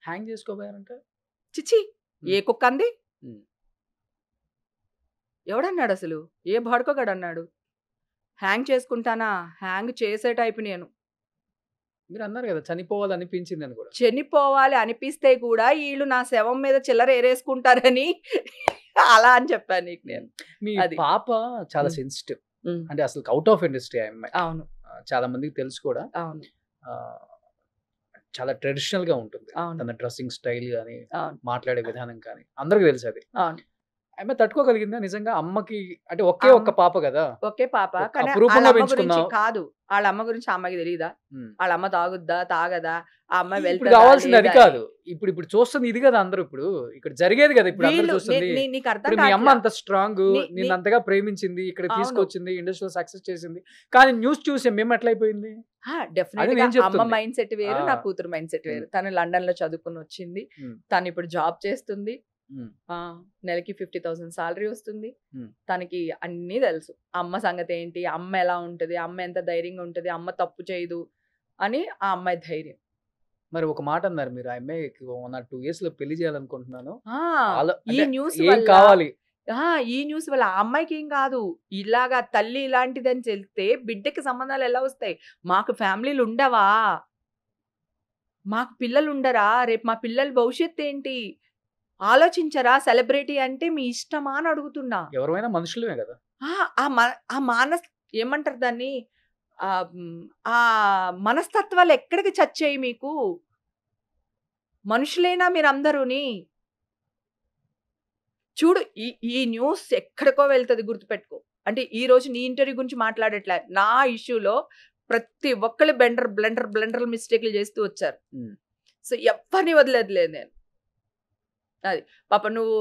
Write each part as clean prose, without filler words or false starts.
Hang చేసుకోబోయారంట. చిచ్చి ఏ ఉమ్, కుక్క అంది? ఉమ్. ఎవడన్నాడు అసలు? ఏ బడకగాడు అన్నాడు? హ్యాంగ్ చేసుకుంటానా? హ్యాంగ్ చేసే టైప్ నేను. మీరు అన్నారు కదా చనిపోవాలనిపించింది అని కూడా. చనిపోవాలి అనిపిస్తే కూడా వీళ్ళు నా శవం మీద చిల్లర ఏరేసుకుంటారని అలా అని చెప్పాను నీకు నేను. మీ అది. పాప చాలా ఉమ్, సెన్సిటివ్. ఉమ్, అంటే అసలు అవుట్ ఆఫ్ ఇండస్ట్రీ ఆ అమ్మాయి. అవును చాలా మందికి తెలుసు కూడా. అవును ఆ, చాలా ట్రెడిషనల్ గా ఉంటుంది అవును తన డ్రెస్సింగ్ స్టైల్ కానీ అవును మాట్లాడే విధానం కానీ అందరికి తెలుసు అది. అవును ఆమె తట్టుకోగలిగిందా నిజంగా అమ్మకి? అంటే ఒకే ఒక్క పాప కదా. ఒకే పాప. ఒక కానీ వాళ్ళ అపురూపంగా అమ్మ గురించి పెంచుకున్నావు. కాదు, వాళ్ళ అమ్మ గురించి ఆ అమ్మకి తెలియదా? ఉమ్. వాళ్ళ అమ్మ తాగుద్దా తాగదా, ఆ అమ్మ ఇప్పుడు వెళ్తుందా కావాల్సింది అది లేదా కాదు. ఇప్పుడు ఇప్పుడు చూస్తుంది ఇది కదా అందరూ. ఇప్పుడు ఇక్కడ జరిగేది కదా ఇప్పుడు అందరూ వీళ్ళు చూస్తుంది. నీకు అర్థం ఇప్పుడు మీ అమ్మ కావట్లా. అంత స్ట్రాంగ్, నీ- నిన్ను నీ- అంతగా ప్రేమించింది, ఇక్కడ అవును తీసుకొచ్చింది, ఇండస్ట్రీలో సక్సెస్ చేసింది. కానీ న్యూస్ చూసి మేము ఎట్లయిపోయింది డెఫినెట్ అది గా నేను అమ్మ చెప్తుంది. మైండ్ సెట్ వేరు, ఆ. నా కూతురు మైండ్ సెట్ వేరు. తను లండన్ లో చదువుకుని వచ్చింది, ఉమ్, తను ఇప్పుడు జాబ్ చేస్తుంది, ఉమ్, నెలకి 50,000 సాలరీ వస్తుంది. ఉమ్. తనకి అన్నీ తెలుసు, అమ్మ సంగతి ఏంటి, అమ్మ ఎలా ఉంటది, అమ్మ ఎంత ధైర్యంగా ఉంటది, అమ్మ తప్పు చేయదు అని ఆ అమ్మాయి ధైర్యం. మరి ఒక మాట అన్నారు మీరు, ఆ అమ్మాయికి 1 or 2 years లో పెళ్లి చేయాలనుకుంటున్నాను. ఆ, ఈ అంటే న్యూస్ ఏం వల్ల కావాలి? ఈ న్యూస్ వల్ల ఆ అమ్మాయికి ఏం కాదు, ఇలాగా తల్లి ఇలాంటిదని చెప్తే బిడ్డకి సంబంధాలు ఎలా వస్తాయి? మాకు ఫ్యామిలీలు ఉండవా? మాకు పిల్లలు ఉండరా? రేపు మా పిల్లల భవిష్యత్తు ఏంటి ఆలోచించరా? సెలబ్రిటీ అంటే మీ ఇష్టమా అని అడుగుతున్నా. ఎవరైనా మనుషులమే కదా. ఆ మానస్ ఏమంటారు దాన్ని, ఆ మనస్తత్వాలు ఎక్కడికి చచ్చాయి మీకు? మనుషులేనా మీరందరూని? చూడు, ఈ న్యూస్ ఎక్కడికో వెళ్తుంది, గుర్తుపెట్టుకో. అంటే ఈ రోజు నీ ఇంటర్వ్యూ గురించి మాట్లాడట్లే, నా ఇష్యూలో ప్రతి ఒక్కళ్ళు బ్లెండర్ మిస్టేక్లు చేస్తూ వచ్చారు. సో ఎవరిని వదిలేదులేదు నేను. అది పాప నువ్వు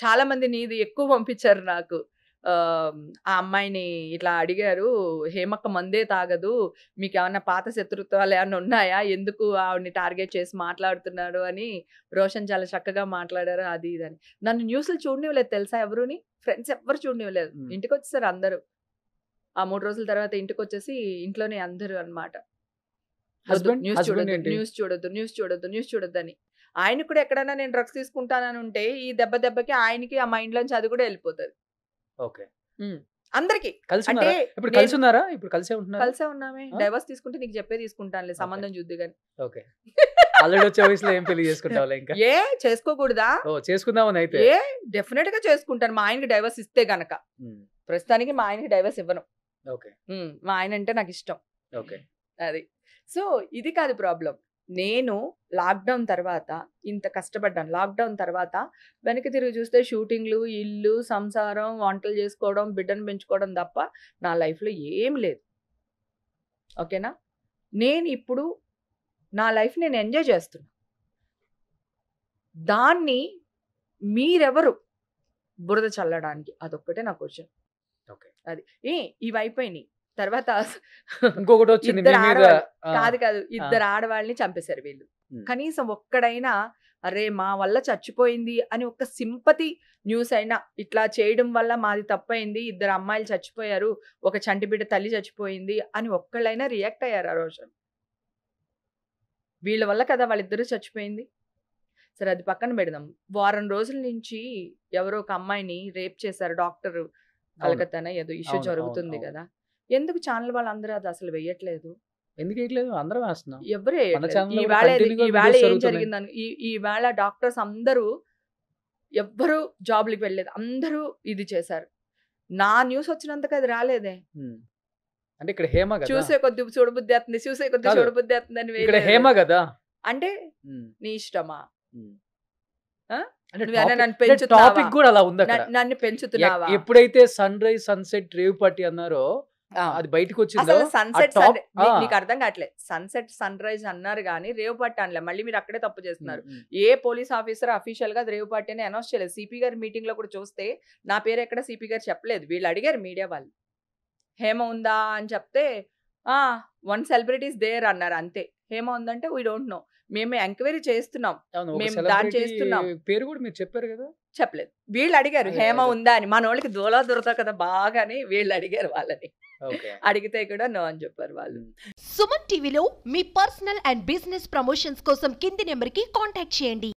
చాలా మంది నీది ఎక్కువ పంపించారు నాకు. ఆ అమ్మాయిని ఇట్లా అడిగారు, హేమక్క మందే తాగదు, మీకు ఏమన్నా పాత శత్రుత్వాలు ఏమన్నా ఉన్నాయా, ఎందుకు ఆవిడని టార్గెట్ చేసి మాట్లాడుతున్నాడు అని రోషన్ చాలా చక్కగా మాట్లాడారు, అది ఇదని. నన్ను న్యూస్లు చూడనివ్వలేదు తెలుసా, ఎవరుని ఫ్రెండ్స్ ఎవ్వరు చూడనివ్వలేదు. ఇంటికి వచ్చేసారు అందరూ. ఆ 3 రోజుల తర్వాత ఇంటికి వచ్చేసి ఇంట్లోనే అందరూ అనమాట, న్యూస్ చూడొద్దు అని. ఆయన కూడా ఎక్కడైనా నేను డ్రగ్స్ తీసుకుంటానని ఉంటే ఈ దెబ్బకి ఆయనకి ఆ మైండ్ లోంచి అది కూడా వెళ్ళిపోతుంది. ఓకే. అందరికి కలిసి అంటే ఇప్పుడు కలిసి ఉన్నారా? ఇప్పుడు కలిసే ఉంటున్నారా? కలిసే ఉన్నామే. డైవర్స్ తీసుకుంటే నీకు చెప్పే తీసుకుంటానులే, సంబంధం చూద్దు గాని. ఓకే. ఆల్రెడీ వచ్చే వయసులో ఏం పెళ్లి చేసుకుంటావులే ఇంకా. ఏ చేసుకోకూడదా? చేసుకుందామని అయితే ఏ డెఫినెట్ గా చేసుకుంటాను, మా ఆయనకి డైవర్స్ ఇస్తే గనక. ప్రస్తుతానికి మా ఆయనకి డైవర్స్ ఇవ్వను. ఓకే. మా ఆయన అంటే నాకు ఇష్టం. ఓకే. అది. సో ఇది కాదు ప్రాబ్లం. నేను లాక్డౌన్ తర్వాత ఇంత కష్టపడ్డాను. లాక్డౌన్ తర్వాత వెనక్కి తిరిగి చూస్తే షూటింగ్లు, ఇల్లు, సంసారం, వంటలు చేసుకోవడం, బిడ్డను పెంచుకోవడం తప్ప నా లైఫ్లో ఏం లేదు. ఓకేనా? నేను ఇప్పుడు నా లైఫ్ నేను ఎంజాయ్ చేస్తున్నా. దాన్ని మీరెవరు బురద చల్లడానికి? అదొక్కటే నా క్వశ్చన్. ఓకే. అది ఇవి అయిపోయినాయి తర్వాత ఇంకొకటి వచ్చింది మీ మీద. కాదు ఇద్దరు ఆడవాళ్ళని చంపేశారు వీళ్ళు. కనీసం ఒక్కడైనా అరే మా వల్ల చచ్చిపోయింది అని ఒక సింపతి న్యూస్ అయినా, ఇట్లా చేయడం వల్ల మాది తప్పైంది, ఇద్దరు అమ్మాయిలు చచ్చిపోయారు, ఒక చంటి బిడ్డ తల్లి చచ్చిపోయింది అని ఒక్కళ్ళైనా రియాక్ట్ అయ్యారు ఆ రోజు? వీళ్ళ వల్ల కదా వాళ్ళిద్దరూ చచ్చిపోయింది. సరే అది పక్కన పెడదాం. వారం రోజుల నుంచి ఎవరో ఒక అమ్మాయిని రేప్ చేశారు డాక్టర్, కలకత్తాన ఏదో ఇష్యూ జరుగుతుంది కదా. ఎందుకు ఛానల్ వాళ్ళందరూ అది అసలు వెయ్యట్లేదు? ఎందుకు వేయట్లేదు? అందరూ వేస్తున్నాం. ఎవరు ఈవేళ ఏం జరిగిందని, ఈవేళ డాక్టర్స్ అందరూ ఎవ్వరు జాబ్లకి వెళ్ళలేదు, అందరూ ఇది చేశారు. నా న్యూస్ వచ్చినంతకు అది రాలేదే. అంటే ఇక్కడ హేమ కదా, చూసే కొద్ది చూడబుద్ధి అవుతుంది, చూసే కొద్ది చూడబుద్ధి అవుతుంది అని. ఇక్కడ హేమ కదా అంటే నీ ఇష్టమా? నన్ను పెంచుతున్నావా? ఎప్పుడైతే sunrise sunset rave party అన్నారో అది బయటకు వచ్చిందో, సన్సెట్ నీకు అర్థం కావట్లేదు. సన్సెట్ సన్ రైజ్ అన్నారు కానీ రేవ్ పార్టీ అనలే. మళ్ళీ మీరు అక్కడే తప్పు చేస్తున్నారు. ఏ పోలీస్ ఆఫీసర్ అఫీషియల్ గా రేవ్ పార్టీ అని అనౌన్స్ చేయలేదు. సిపి గారి మీటింగ్ లో కూడా చూస్తే నా పేరు ఎక్కడ సిపి గారు చెప్పలేదు. వీళ్ళు అడిగారు మీడియా వాళ్ళు, హేమ ఉందా అని చెప్తే 1 సెలబ్రిటీస్ దేర్ అన్నారు అంతే. హేమ ఉందంటే వీ డోంట్ నో, మేము ఎంక్వైరీ చేస్తున్నాం, మేము దాన్ని చేస్తున్నాం. పేరు కూడా మీరు చెప్పారు కదా. చెప్పలేదు. వీళ్ళు అడిగారు అదే, హేమ అదే. ఉందా అని. మనోళ్ళకి దూలా దొరతా కదా బాగా అని వీళ్ళు అడిగారు వాళ్ళని. ఓకే. అడిగితే కూడా నో అని చెప్పారు వాళ్ళు. సుమన్ టీవీలో మీ పర్సనల్ అండ్ బిజినెస్ ప్రమోషన్స్ కోసం కింది నెంబర్కి కాంటాక్ట్ చేయండి.